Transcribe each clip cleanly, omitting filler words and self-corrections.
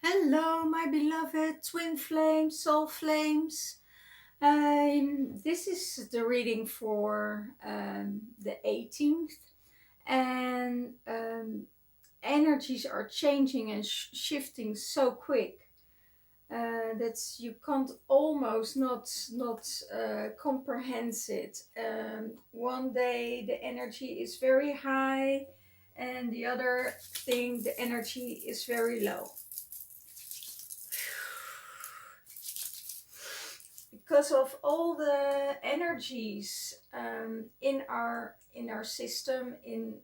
Hello, my beloved twin flames, soul flames. This is the reading for the 18th, and energies are changing and shifting so quick that you can't almost not comprehend it. One day the energy is very high, and the other thing the energy is very low. Because of all the energies in our system, in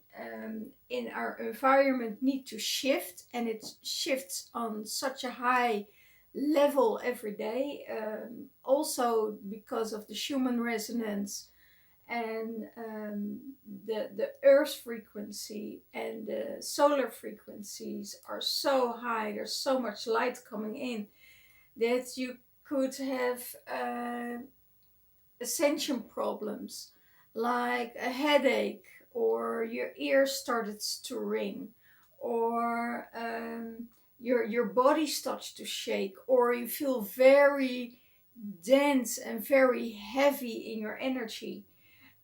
our environment, need to shift, and it shifts on such a high level every day. Also because of the Schumann resonance and the Earth frequency and the solar frequencies are so high. There's so much light coming in that you could have ascension problems like a headache, or your ears started to ring, or your body starts to shake, or you feel very dense and very heavy in your energy.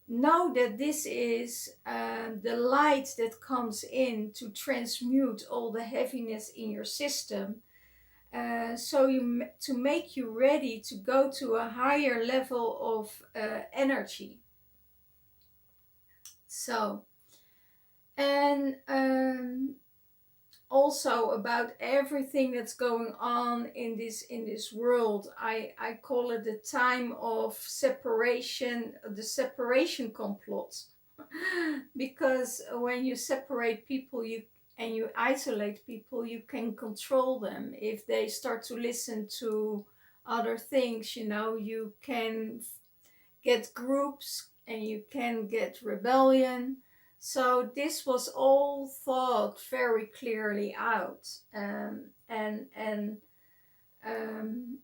Know that this is the light that comes in to transmute all the heaviness in your system, to make you ready to go to a higher level of energy. So, and also about everything that's going on in this world, I call it the time of separation, the separation complot. Because when you separate people, you isolate people, you can control them. If they start to listen to other things, you can get groups and you can get rebellion. So this was all thought very clearly out, and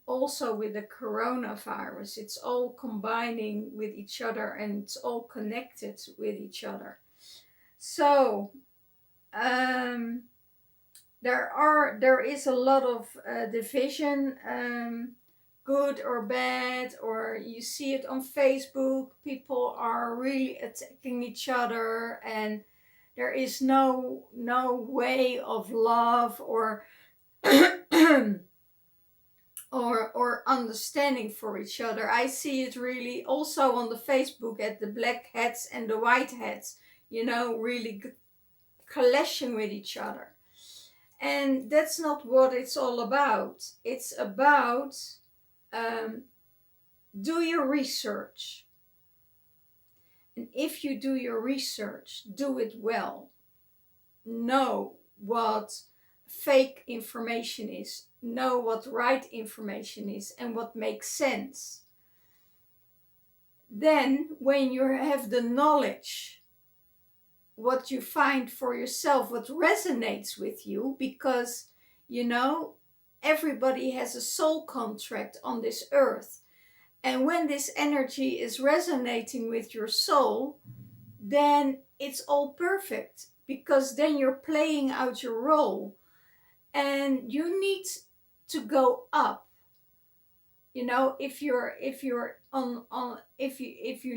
also with the coronavirus, it's all combining with each other, and it's all connected with each other. So there is a lot of division, good or bad, or you see it on Facebook. People are really attacking each other, and there is no way of love or or understanding for each other. I see it really also on the Facebook at the black hats and the white hats, really clashing with each other. And that's not what it's all about. It's about do your research. And if you do your research, do it well. Know what fake information is. Know what right information is and what makes sense. Then, when you have the knowledge, what you find for yourself, what resonates with you, because everybody has a soul contract on this earth. And when this energy is resonating with your soul, then it's all perfect, because then you're playing out your role, and you need to go up. If you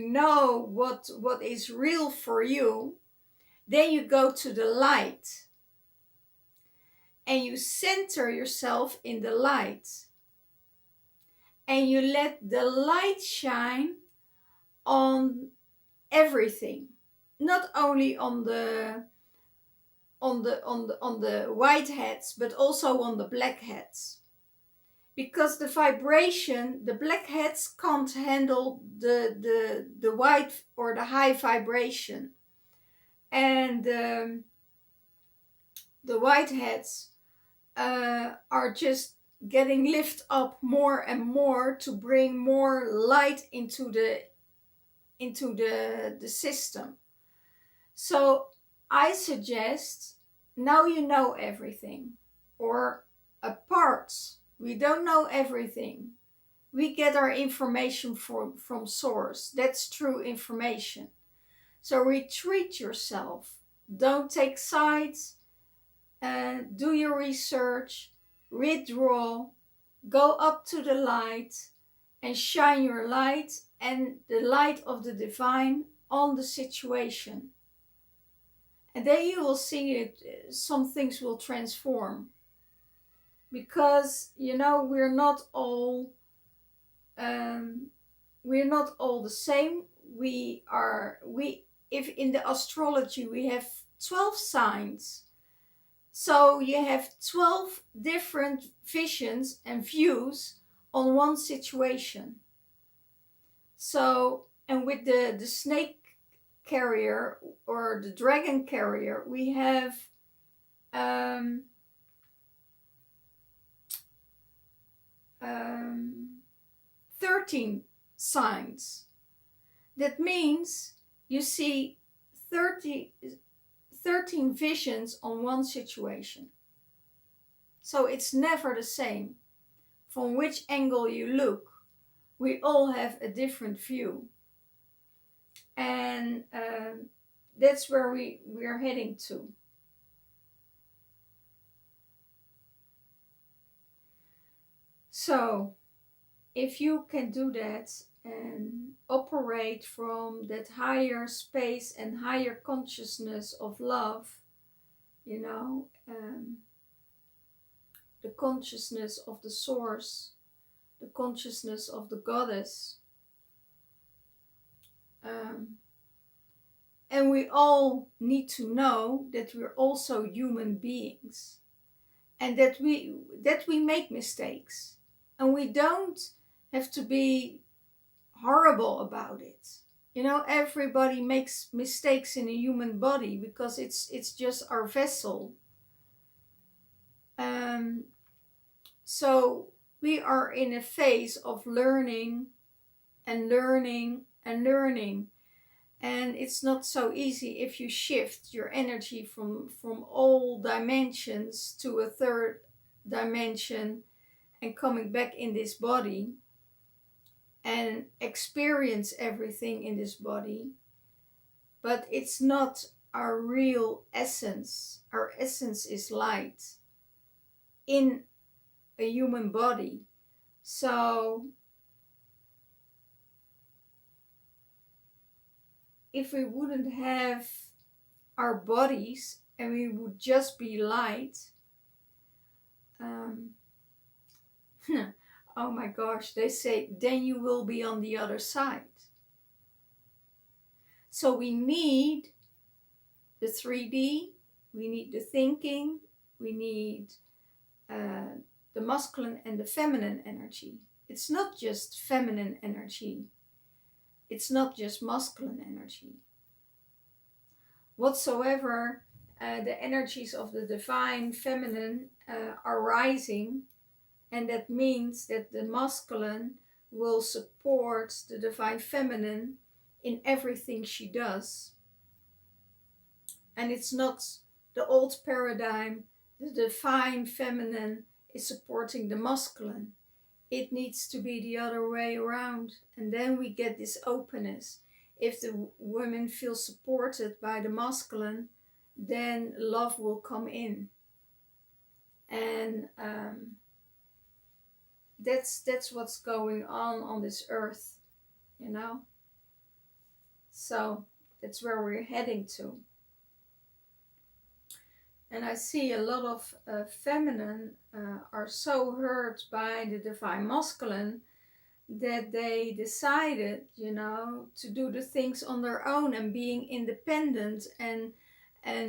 know what is real for you, then you go to the light and you center yourself in the light, and you let the light shine on everything, not only on the white hats, but also on the black hats. Because the vibration, the black hats can't handle the white or the high vibration, and the white hats are just getting lifted up more and more to bring more light into the system. So I suggest, now you know everything, or a part. We don't know everything. We get our information from source. That's true information. So retreat yourself. Don't take sides. Do your research. withdraw, go up to the light and shine your light and the light of the divine on the situation. And then you will see it, some things will transform. Because, you know, we're not all the same. If in the astrology we have 12 signs, so you have 12 different visions and views on one situation. So, and with the snake carrier or the dragon carrier, we have 13 signs. That means you see 13 visions on one situation. So it's never the same. From which angle you look, we all have a different view. And that's where we're heading to. So, if you can do that and operate from that higher space and higher consciousness of love, you know, the consciousness of the source, the consciousness of the goddess. And we all need to know that we're also human beings and that we make mistakes. And we don't have to be horrible about it. You know, everybody makes mistakes in a human body because it's just our vessel. So we are in a phase of learning and learning and learning. And it's not so easy if you shift your energy from all dimensions to a third dimension and coming back in this body and experience everything in this body. But it's not our real essence. Our essence is light in a human body. So if we wouldn't have our bodies and we would just be light, oh my gosh, they say, then you will be on the other side. So we need the 3D, we need the thinking, we need the masculine and the feminine energy. It's not just feminine energy. It's not just masculine energy. Whatsoever the energies of the divine feminine are rising, and that means that the masculine will support the divine feminine in everything she does. And it's not the old paradigm, the divine feminine is supporting the masculine. It needs to be the other way around. And then we get this openness. If the women feel supported by the masculine, then love will come in. And that's what's going on this earth, you know. So that's where we're heading to. And I see a lot of feminine are so hurt by the divine masculine that they decided, you know, to do the things on their own and being independent and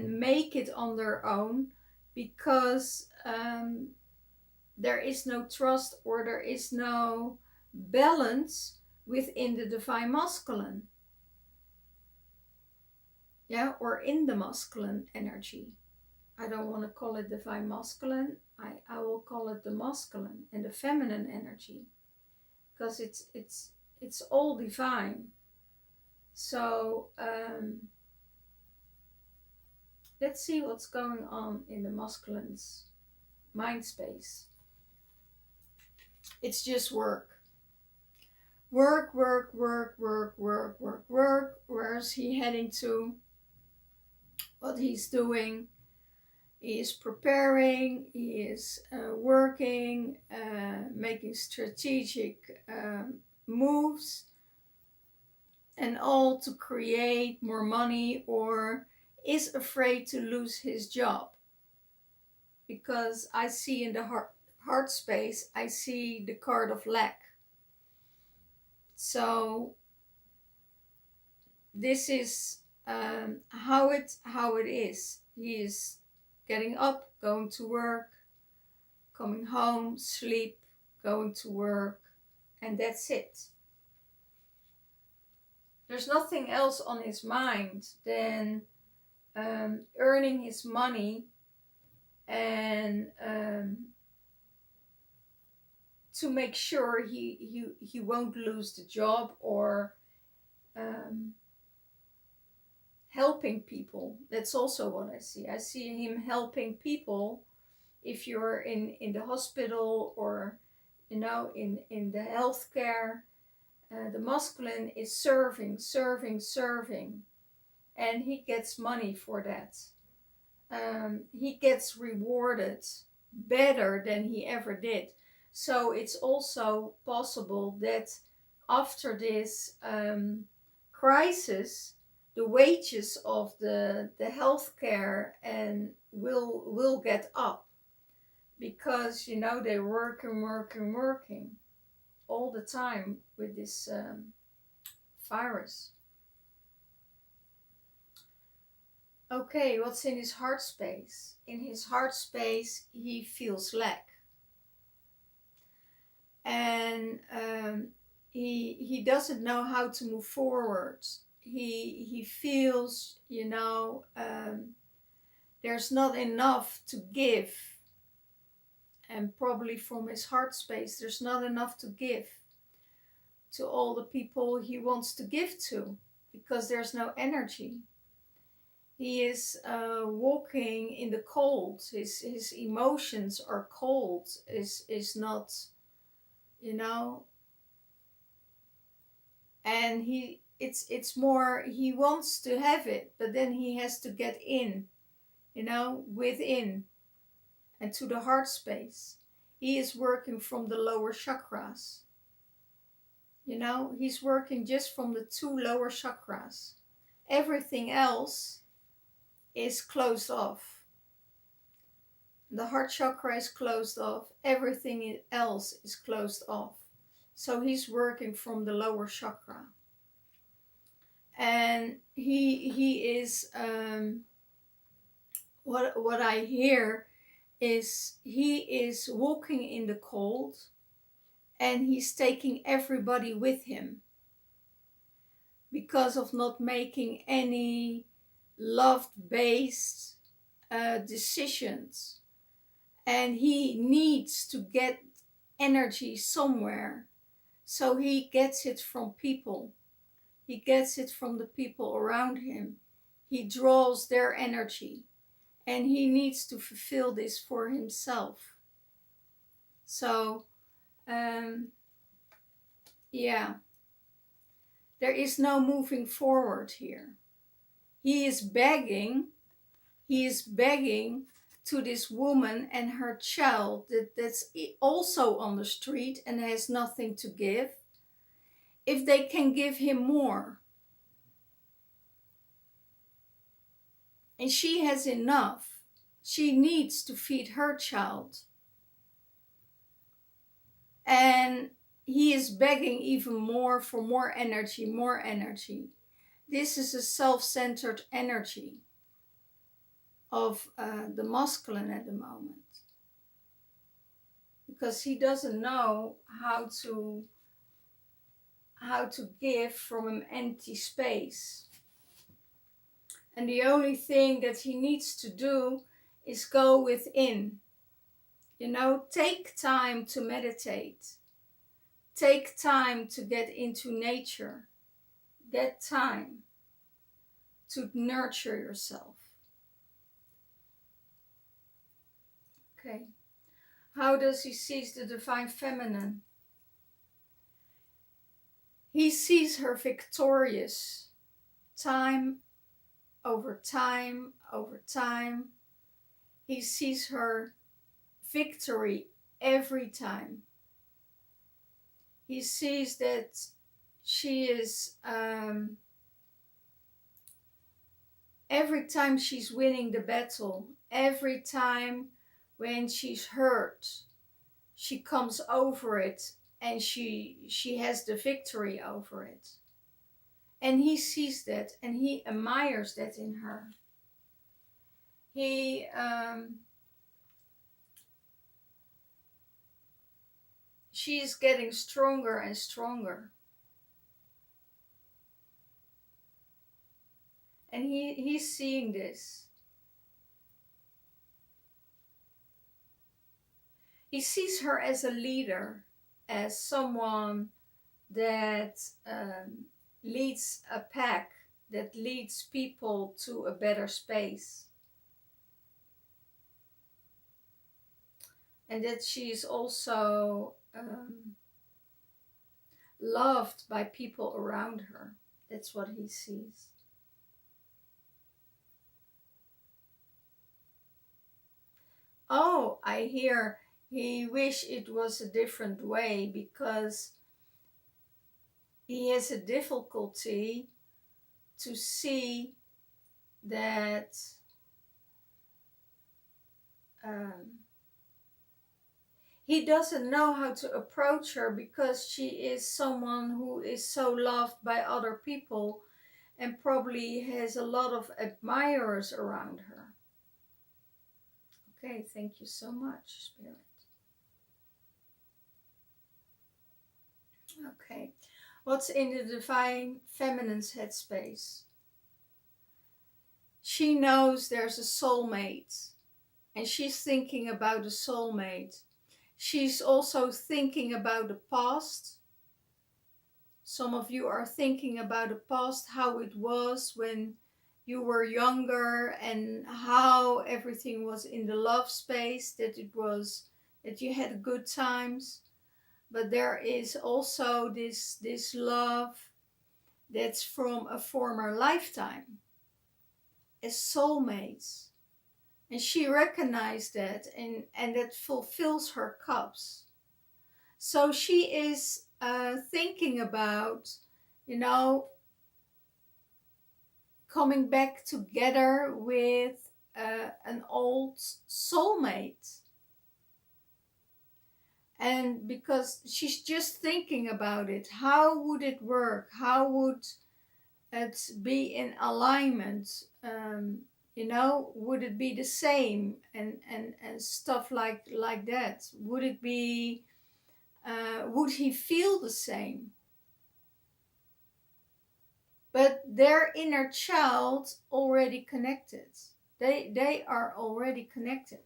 make it on their own, because there is no trust or there is no balance within the divine masculine. Yeah, or in the masculine energy. I don't want to call it divine masculine. I will call it the masculine and the feminine energy, because it's all divine. So let's see what's going on in the masculine's mind space. It's just work. Work, work, work, work, work, work, work. Where is he heading to? What he's doing. He is preparing, he is working, making strategic moves, and all to create more money, or is afraid to lose his job. Because I see in the heart space, I see the card of lack. So this is how it is. He is getting up, going to work, coming home, sleep, going to work, and that's it. There's nothing else on his mind than earning his money and to make sure he won't lose the job, or helping people. That's also what I see. I see him helping people. If you're in the hospital, or in the healthcare, the masculine is serving, and he gets money for that. He gets rewarded better than he ever did. So it's also possible that after this crisis, the wages of the healthcare and will get up, because they're working all the time with this virus. Okay, what's in his heart space? In his heart space, he feels lack, and he doesn't know how to move forward. He feels, there's not enough to give, and probably from his heart space, there's not enough to give to all the people he wants to give to, because there's no energy. He is walking in the cold. His emotions are cold. Is not, and it's more, he wants to have it, but then he has to get in, within, and to the heart space. He is working from the lower chakras. He's working just from the 2 lower chakras. Everything else is closed off. The heart chakra is closed off. Everything else is closed off. So he's working from the lower chakra. And he is, what I hear is, he is walking in the cold, and he's taking everybody with him, because of not making any love-based decisions. And he needs to get energy somewhere, so he gets it from people. He gets it from the people around him. He draws their energy, and he needs to fulfill this for himself. So there is no moving forward here. He is begging to this woman and her child that's also on the street and has nothing to give, if they can give him more. And she has enough. She needs to feed her child. And he is begging even more for more energy, more energy. This is a self-centered energy of the masculine at the moment, because he doesn't know how to give from an empty space. And the only thing that he needs to do is go within. Take time to meditate. Take time to get into nature. Get time to nurture yourself. Okay. How does he see the divine feminine? He sees her victorious, time over time over time. he sees her victory every time. He sees that she is, every time she's winning the battle, every time when she's hurt, she comes over it and she has the victory over it. And he sees that and he admires that in her. She's getting stronger and stronger. And he's seeing this. He sees her as a leader, as someone that leads a pack, that leads people to a better space. And that she is also loved by people around her. That's what he sees. Oh, I hear he wish it was a different way because he has a difficulty to see that he doesn't know how to approach her because she is someone who is so loved by other people and probably has a lot of admirers around her. Okay, thank you so much, Spirit. Okay, what's in the Divine Feminine's headspace? She knows there's a soulmate and she's thinking about a soulmate. She's also thinking about the past. Some of you are thinking about the past, how it was when you were younger and how everything was in the love space, that you had good times. But there is also this love that's from a former lifetime as soulmates. And she recognized that and that fulfills her cups. So she is thinking about, coming back together with an old soulmate. And because she's just thinking about it, how would it work? How would it be in alignment? Would it be the same and stuff like that? Would it be, would he feel the same? But their inner child already connected. They are already connected.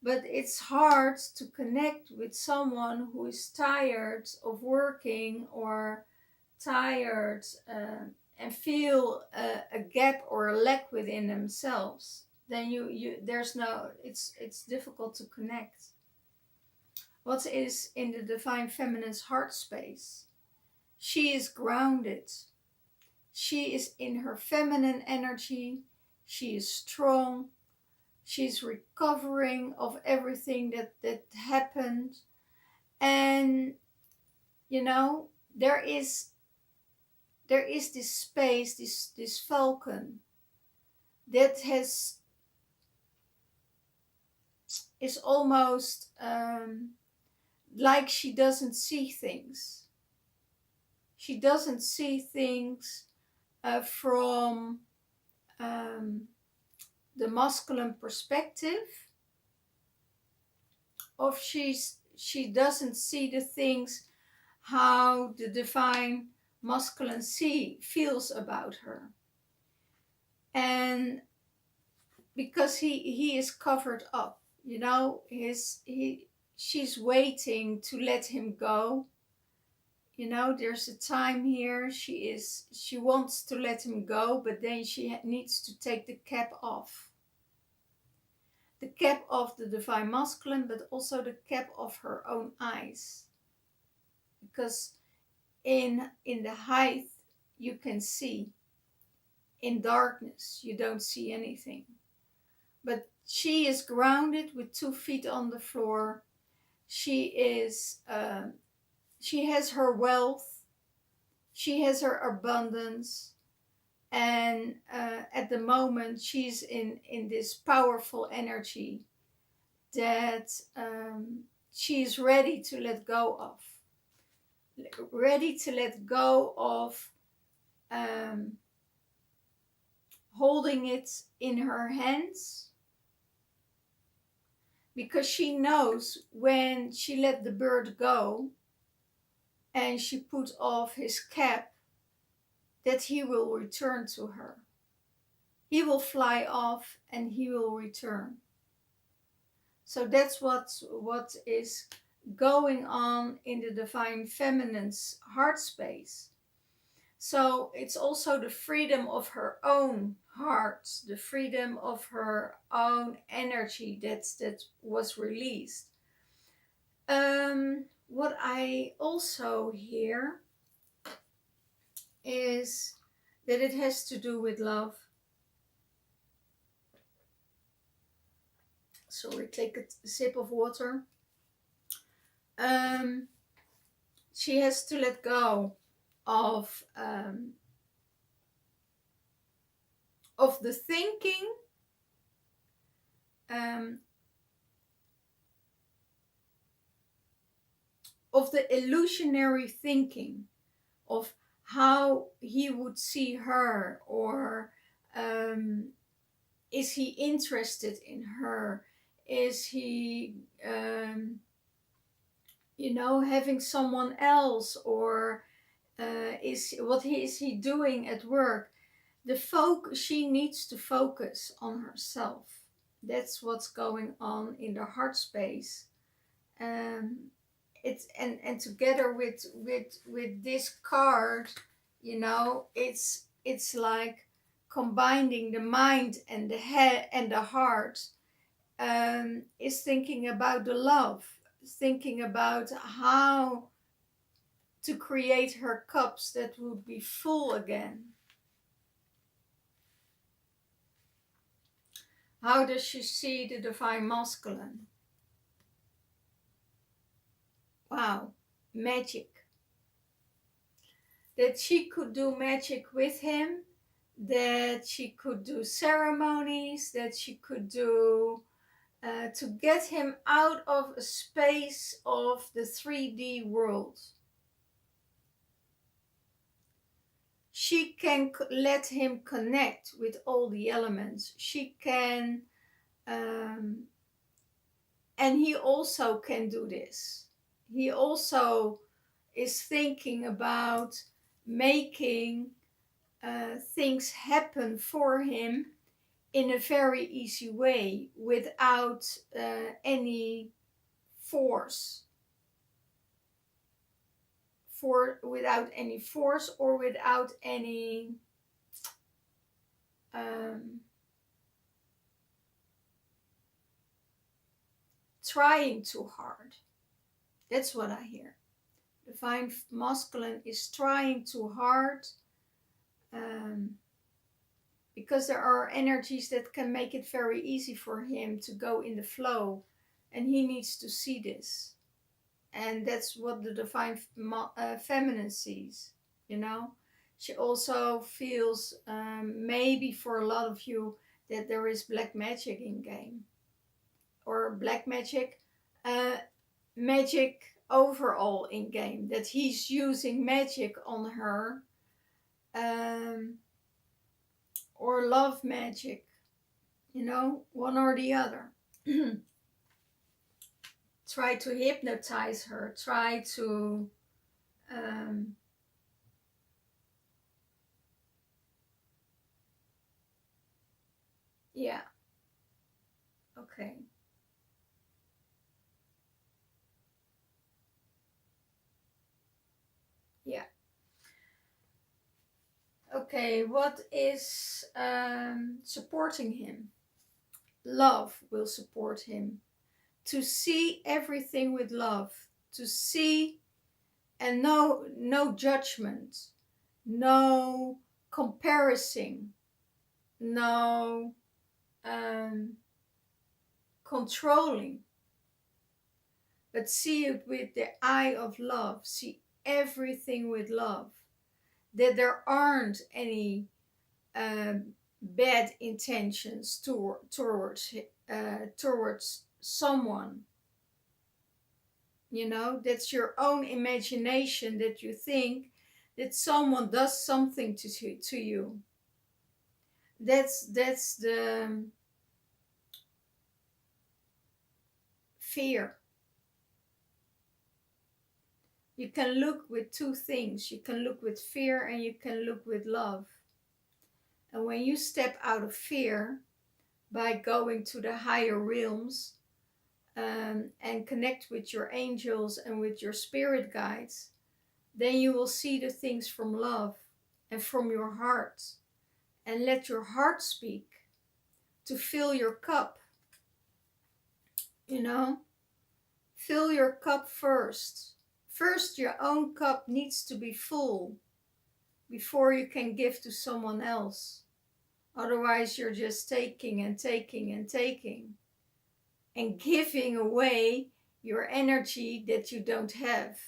But it's hard to connect with someone who is tired of working or tired and feel a gap or a lack within themselves. Then it's difficult to connect. What is in the Divine Feminine's heart space? She is grounded. She is in her feminine energy. She is strong. She's recovering of everything that happened. And, there is this space, this falcon that is almost like she doesn't see things. She doesn't see things from the masculine perspective, or she doesn't see the things how the divine masculine feels about her. And because he is covered up, she's waiting to let him go. There's a time here she wants to let him go, but then she needs to take the cap off. The cap of the divine masculine, but also the cap of her own eyes. Because in the height you can see. In darkness you don't see anything. But She is grounded with 2 feet on the floor. She has her wealth. She has her abundance. And at the moment, she's in this powerful energy that she's ready to let go of. Ready to let go of holding it in her hands, because she knows when she let the bird go and she put off his cap, that he will return to her. He will fly off and he will return. So that's what is going on in the Divine Feminine's heart space. So it's also the freedom of her own heart, the freedom of her own energy that was released. What I also hear is that it has to do with love. Sorry, take a sip of water. She has to let go of the thinking of the illusionary thinking of how he would see her, or is he interested in her, is he having someone else, or is he doing at work. She needs to focus on herself. That's what's going on in the heart space. It's and together with this card, it's like combining the mind and the head and the heart. Is thinking about the love, thinking about how to create her cups that would be full again. How does she see the Divine Masculine? Wow, magic. That she could do magic with him, that she could do ceremonies, that she could do to get him out of a space of the 3D world. She can let him connect with all the elements. She can, and he also can do this. He also is thinking about making things happen for him in a very easy way, without any force. Without any force, or without any trying too hard. That's what I hear. Divine Masculine is trying too hard, because there are energies that can make it very easy for him to go in the flow, and he needs to see this. And that's what the Divine Feminine sees, She also feels, maybe for a lot of you, that there is black magic in game. Or black magic, magic overall in game. That he's using magic on her. Or love magic. One or the other. Try to hypnotize her, try to yeah, okay. Yeah. Okay, what is supporting him? Love will support him. To see everything with love, to see, and no judgment, no comparison, no controlling. But see it with the eye of love. See everything with love. That there aren't any bad intentions towards someone. You know, that's your own imagination, that you think that someone does something to you. That's the fear. You can look with two things. You can look with fear and you can look with love. And when you step out of fear by going to the higher realms and connect with your angels and with your spirit guides, then you will see the things from love and from your heart. And let your heart speak to fill your cup. You know, fill your cup first. First, your own cup needs to be full before you can give to someone else. Otherwise, you're just taking and taking and taking and giving away your energy that you don't have.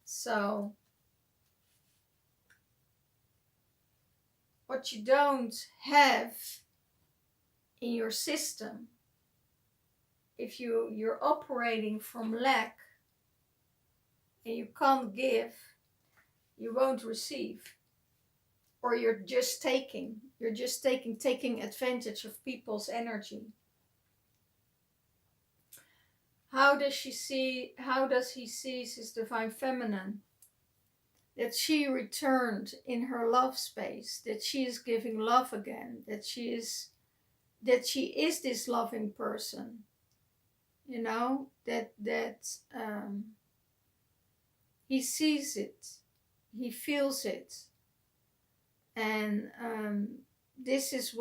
So, what you don't have in your system, if you're operating from lack and you can't give, you won't receive. Or you're just taking advantage of people's energy. How does he see his divine feminine? That she returned in her love space, that she is giving love again, that she is this loving person. You know, that he sees it, he feels it. And this is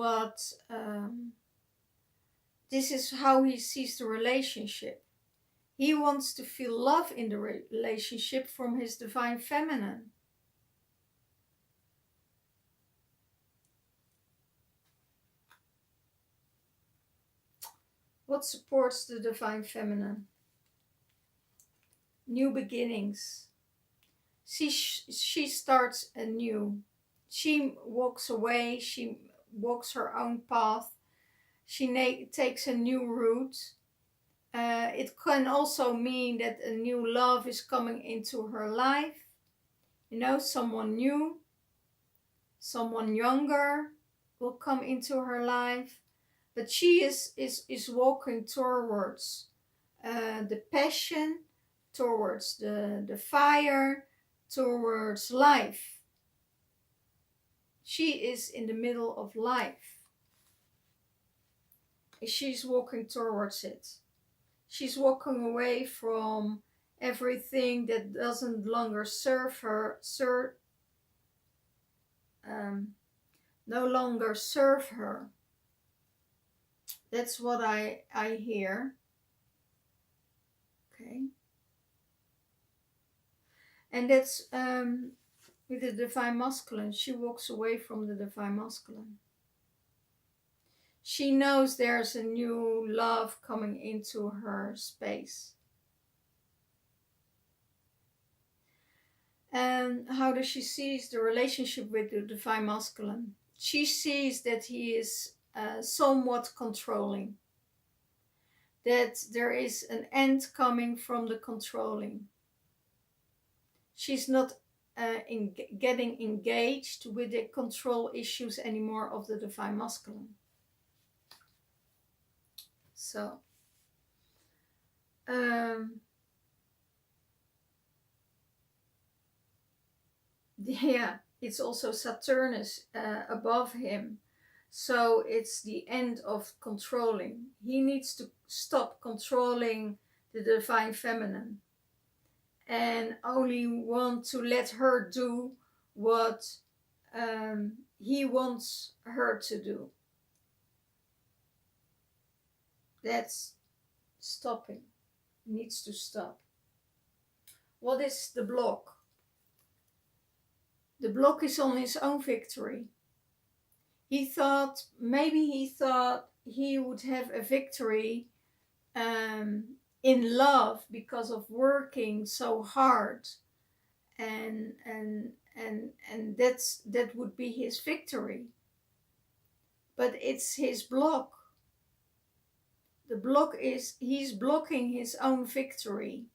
how he sees the relationship. He wants to feel love in the relationship from his divine feminine. What supports the divine feminine? New beginnings. She starts anew. She walks away, she walks her own path, she takes a new route. It can also mean that a new love is coming into her life. You know, someone new, someone younger will come into her life. But she is walking towards the passion, towards the fire, towards life. She is in the middle of life. She's walking towards it. She's walking away from everything that doesn't longer serve her, no longer serve her. That's what I hear. Okay. And that's with the divine masculine. She walks away from the divine masculine. She knows there's a new love coming into her space. And how does she see the relationship with the divine masculine? She sees that he is somewhat controlling. That there is an end coming from the controlling. She's not getting engaged with the control issues anymore of the divine masculine. So, yeah, it's also Saturnus above him. So it's the end of controlling. He needs to stop controlling the divine feminine and only want to let her do what he wants her to do. That's stopping. It needs to stop. What is the block? The block is on his own victory. Maybe he thought he would have a victory in love because of working so hard, and that would be his victory. But it's his block. The block is he's blocking his own victory,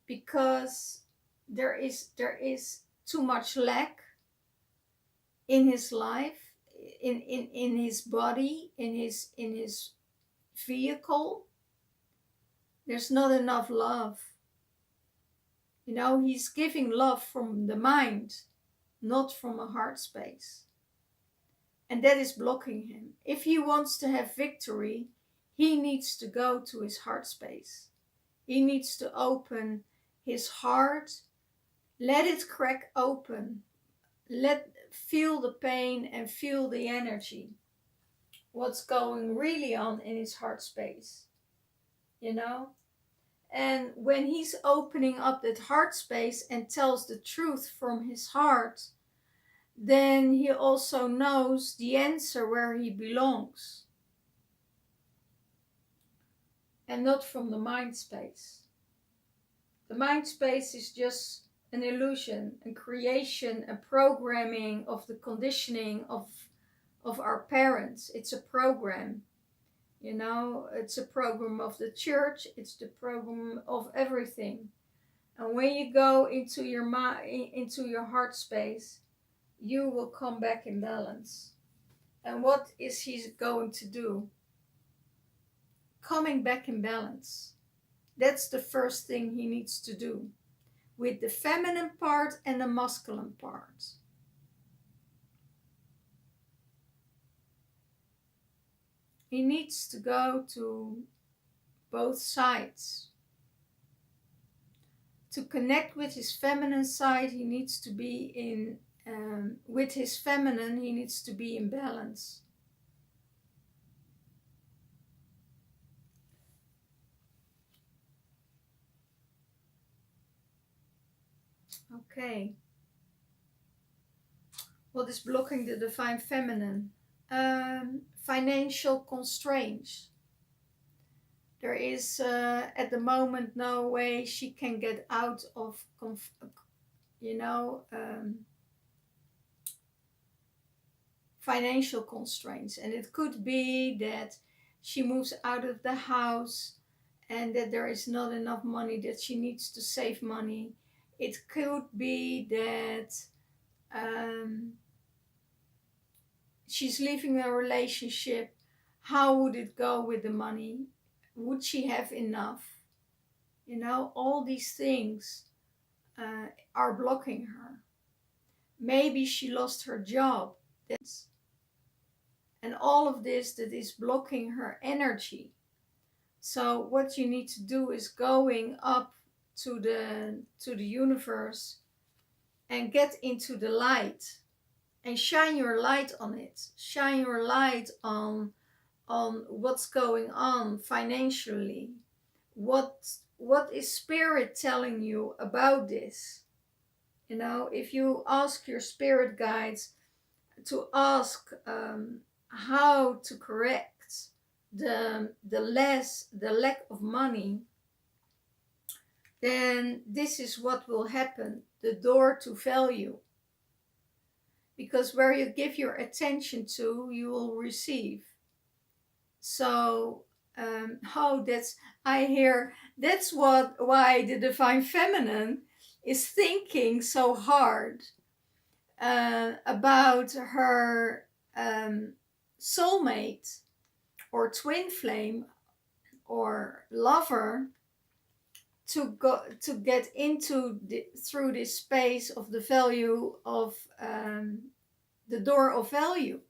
because there is too much lack in his life, in his body, in his vehicle. There's not enough love. He's giving love from the mind, not from a heart space. And that is blocking him. If he wants to have victory, he needs to go to his heart space. He needs to open his heart, let it crack open. Feel the pain and feel the energy. What's going really on in his heart space, And when he's opening up that heart space and tells the truth from his heart, then he also knows the answer where he belongs. And not from the mind space. The mind space is just an illusion, a creation, a programming of the conditioning of our parents. It's a program. It's a program of the church. It's the program of everything. And when you go into your into your heart space, you will come back in balance. And what is he going to do? Coming back in balance. That's the first thing he needs to do, with the feminine part and the masculine part. He needs to go to both sides. To connect with his feminine side, he needs to be with his feminine, he needs to be in balance. Okay. What is blocking the divine feminine? Financial constraints. There is at the moment no way she can get out of financial constraints. And it could be that she moves out of the house and that there is not enough money, that she needs to save money. It could be that she's leaving a relationship. How would it go with the money? Would she have enough? All these things are blocking her. Maybe she lost her job. And all of this that is blocking her energy. So what you need to do is going up to the universe and get into the light and shine your light on it. Shine your light on what's going on financially. What is spirit telling you about this? If you ask your spirit guides to ask how to correct the lack of money, then this is what will happen, the door to value. Because where you give your attention to, you will receive. So that's why the divine feminine is thinking so hard about her soulmate or twin flame or lover to get through this space of the value of the door of value.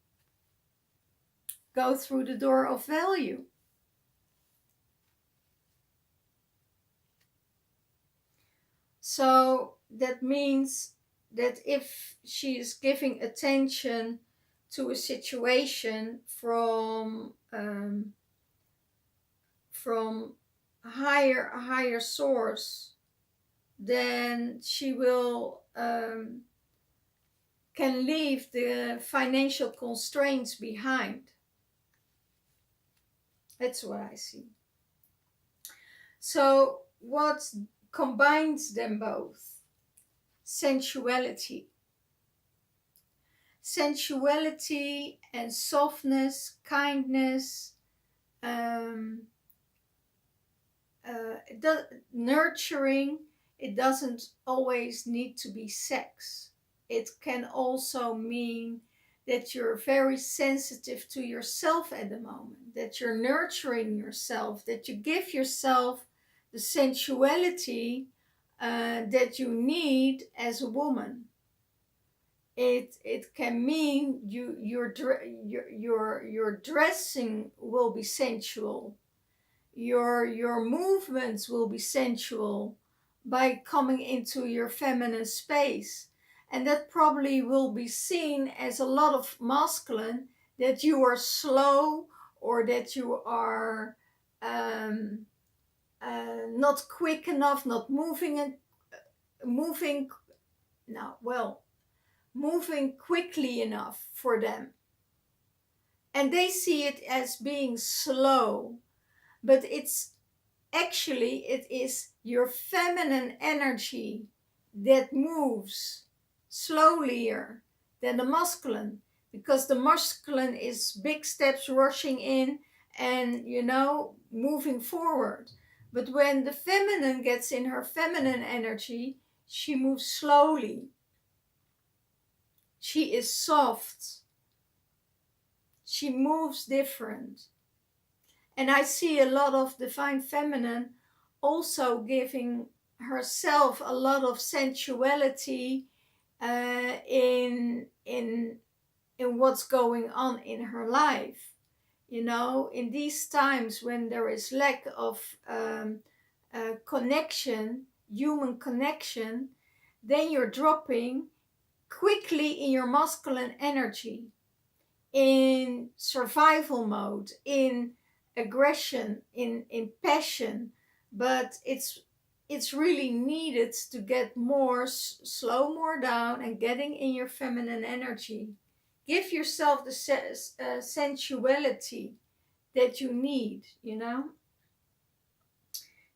Go through the door of value. So that means that if she is giving attention to a situation from higher source, then she will can leave the financial constraints behind. That's what I see. So what combines them both? Sensuality. Sensuality and softness, kindness, um, nurturing. It doesn't always need to be sex. It can also mean that you're very sensitive to yourself at the moment, that you're nurturing yourself, that you give yourself the sensuality that you need as a woman. It can mean your dressing will be sensual, your movements will be sensual by coming into your feminine space, and that probably will be seen as a lot of masculine, that you are slow, or that you are not quick enough, not moving no well moving quickly enough for them, and they see it as being slow, but it's actually, it is your feminine energy that moves slowlier than the masculine, because the masculine is big steps rushing in and, moving forward. But when the feminine gets in her feminine energy, she moves slowly. She is soft. She moves different. And I see a lot of divine feminine also giving herself a lot of sensuality in what's going on in her life. In these times when there is lack of connection, human connection, then you're dropping quickly in your masculine energy, in survival mode, in aggression, in passion. But it's really needed to get more slow more down and getting in your feminine energy. Give yourself the sensuality that you need.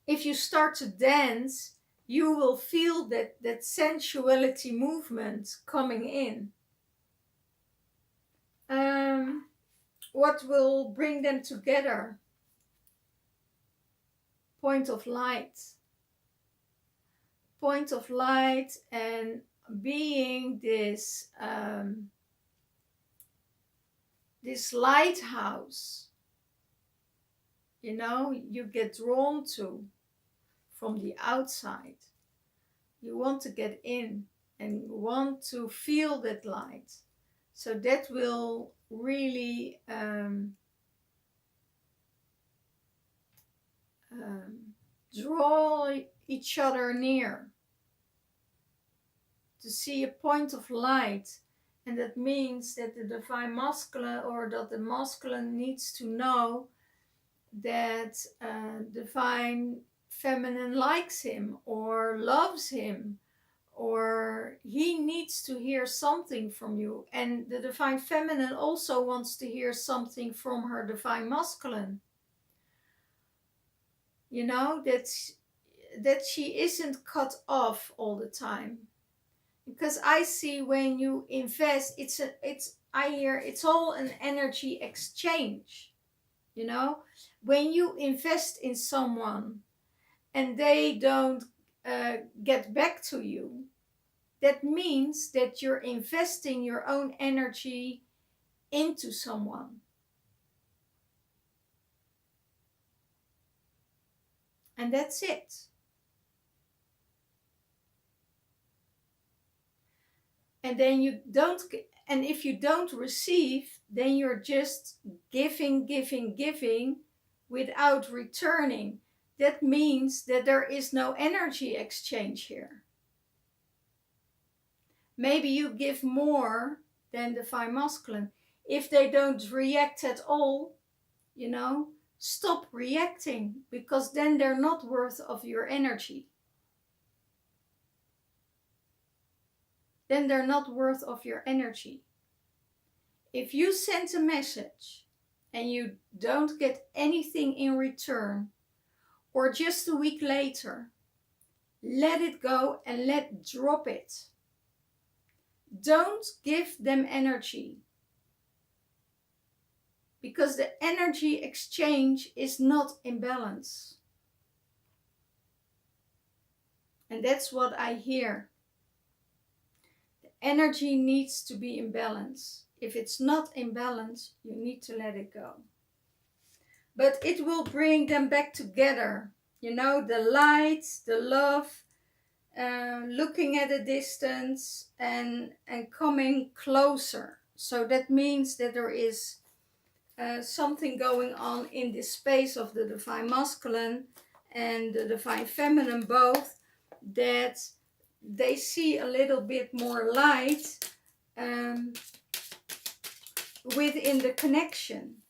If you start to dance, you will feel that sensuality movement coming in. What will bring them together? Point of light. Point of light, and being this lighthouse, you get drawn to from the outside. You want to get in and want to feel that light. So that will really draw each other near, to see a point of light. And that means that the divine masculine, or that the masculine, needs to know that divine feminine likes him or loves him, or he needs to hear something from you. And the divine feminine also wants to hear something from her divine masculine. That she isn't cut off all the time. Because I see when you invest, I hear it's all an energy exchange. When you invest in someone and they don't get back to you, that means that you're investing your own energy into someone. And that's it. And then and if you don't receive, then you're just giving without returning. That means that there is no energy exchange here. Maybe you give more than divine masculine. If they don't react at all, stop reacting, because then they're not worth of your energy. then they're not worth of your energy. If you send a message and you don't get anything in return, or just a week later, let it go and drop it. Don't give them energy, because the energy exchange is not in balance. And that's what I hear. The energy needs to be in balance. If it's not in balance, you need to let it go. But it will bring them back together. You know, the light, the love, looking at a distance and coming closer. So that means that there is something going on in this space of the divine masculine and the divine feminine both, that they see a little bit more light within the connection.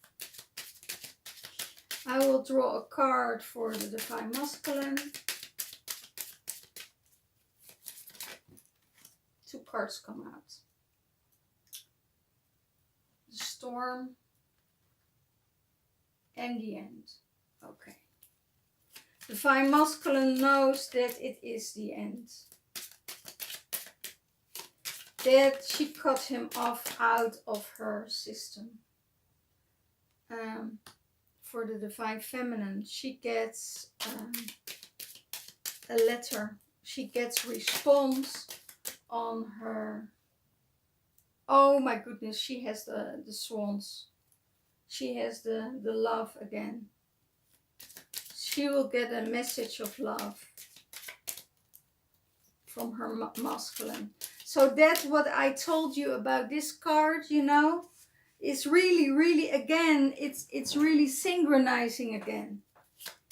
I will draw a card for the divine masculine. 2 cards come out. The storm and the end. Okay. The divine masculine knows that it is the end. That she cut him off out of her system. For the divine feminine, she gets a letter. She gets response on her. Oh my goodness, she has the swans. She has the love again. She will get a message of love from her masculine. So that's what I told you about this card, you know. It's really, really, again, it's really synchronizing again.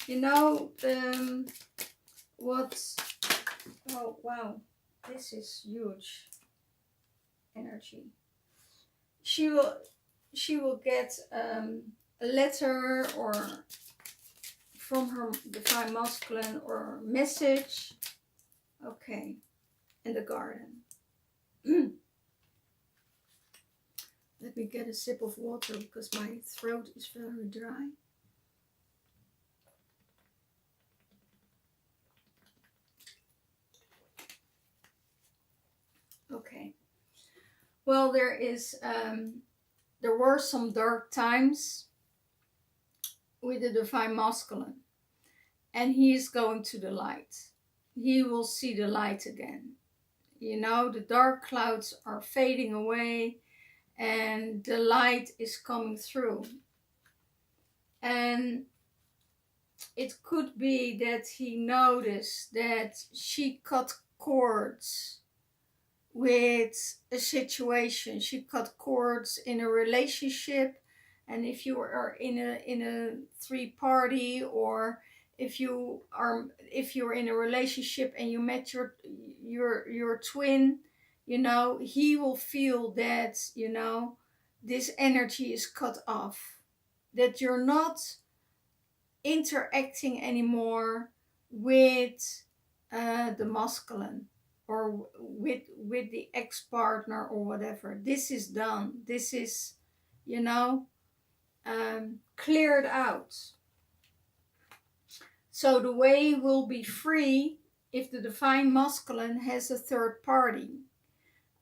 You know, oh wow, this is huge energy. She will get a letter or from her divine masculine or message. Okay, in the garden. Let me get a sip of water because my throat is very dry. Okay. Well, there were some dark times with the divine masculine, and he is going to the light. He will see the light again. You know, the dark clouds are fading away and the light is coming through. And it could be that he noticed that she cut cords with a situation. She cut cords in a relationship, and if you are in a 3-party, or if you're in a relationship and you met your twin, you know, he will feel that, you know, this energy is cut off, that you're not interacting anymore with the masculine or with the ex-partner or whatever. This is done. This is, you know, cleared out. So the way will be free if the divine masculine has a third party.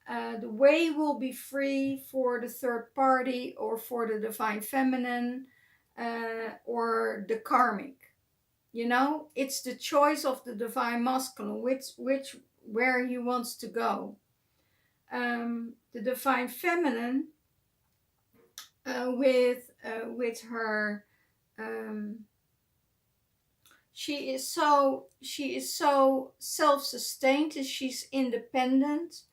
The way will be free for the third party or for the divine feminine or the karmic. You know, it's the choice of the divine masculine where he wants to go. The divine feminine with her she is so self-sustained, and she's independent.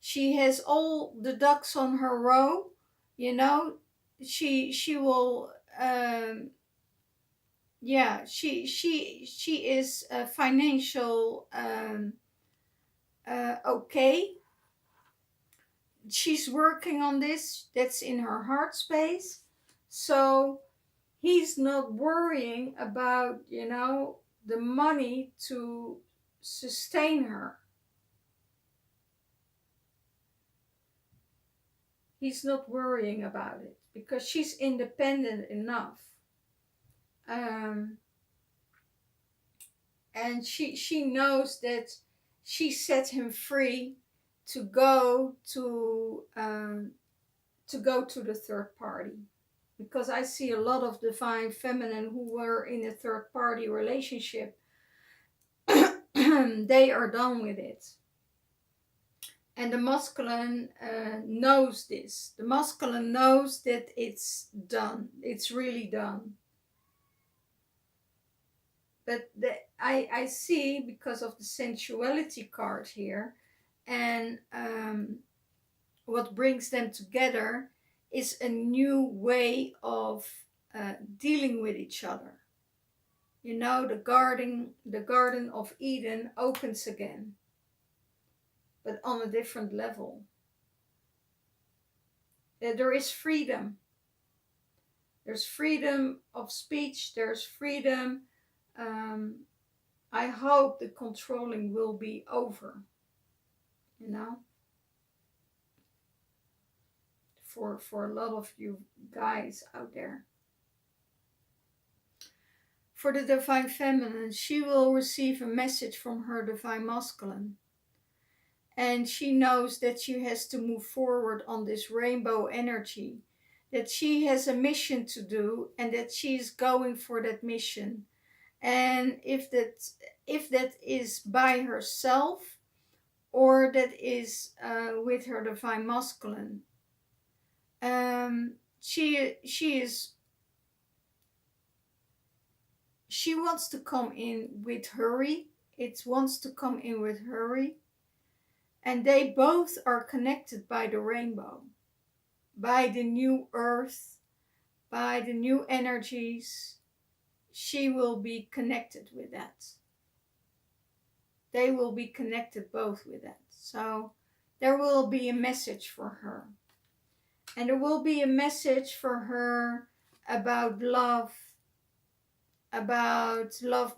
She has all the ducks on her row, you know. She will she is financial okay. She's working on this. That's in her heart space. So he's not worrying about, you know, the money to sustain her. He's not worrying about it because she's independent enough. And she knows that she set him free to go to the third party, because I see a lot of divine feminine who were in a third party relationship. They are done with it, and the masculine knows this. The masculine knows that it's done, it's really done. But I see, because of the sensuality card here, and what brings them together is a new way of dealing with each other. You know, the garden of Eden opens again, but on a different level. There is freedom. There's freedom of speech. There's freedom. I hope the controlling will be over, you know, for a lot of you guys out there. For the divine feminine, she will receive a message from her divine masculine. And she knows that she has to move forward on this rainbow energy, that she has a mission to do, and that she's going for that mission. And if that is by herself, or that is with her divine masculine, she wants to come in with hurry. It wants to come in with hurry. And they both are connected by the rainbow, by the new earth, by the new energies. She will be connected with that. They will be connected both with that. So there will be a message for her. And there will be a message for her about love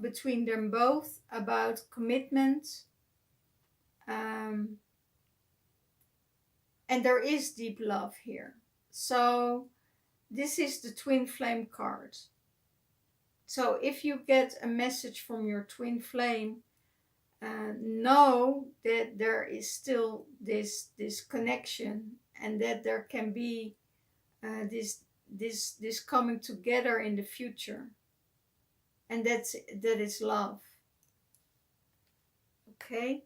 between them both, about commitment. And there is deep love here. So this is the twin flame card. So if you get a message from your twin flame, know that there is still this connection, and that there can be this coming together in the future, and that is love. Okay,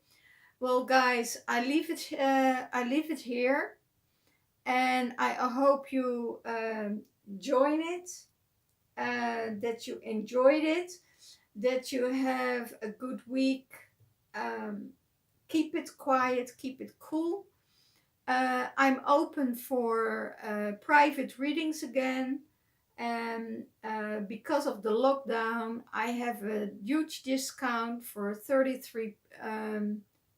well guys, I leave it here, and I hope you join it, that you enjoyed it, that you have a good week. Keep it quiet, keep it cool. I'm open for private readings again, and because of the lockdown, I have a huge discount for 33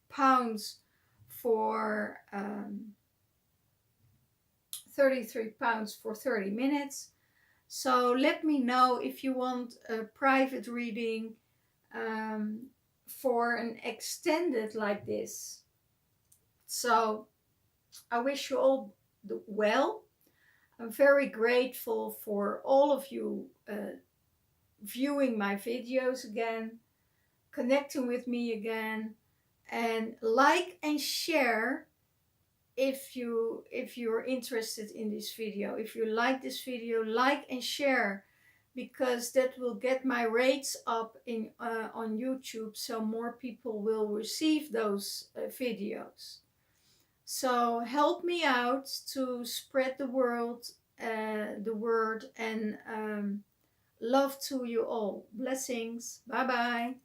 pounds for 33 pounds for 30 minutes. So let me know if you want a private reading for an extended like this. So I wish you all well. I'm very grateful for all of you viewing my videos again, connecting with me again, and like and share if you're interested in this video. If you like this video, like and share, because that will get my rates up in on YouTube, so more people will receive those videos. So help me out to spread the word, and love to you all. Blessings. Bye bye.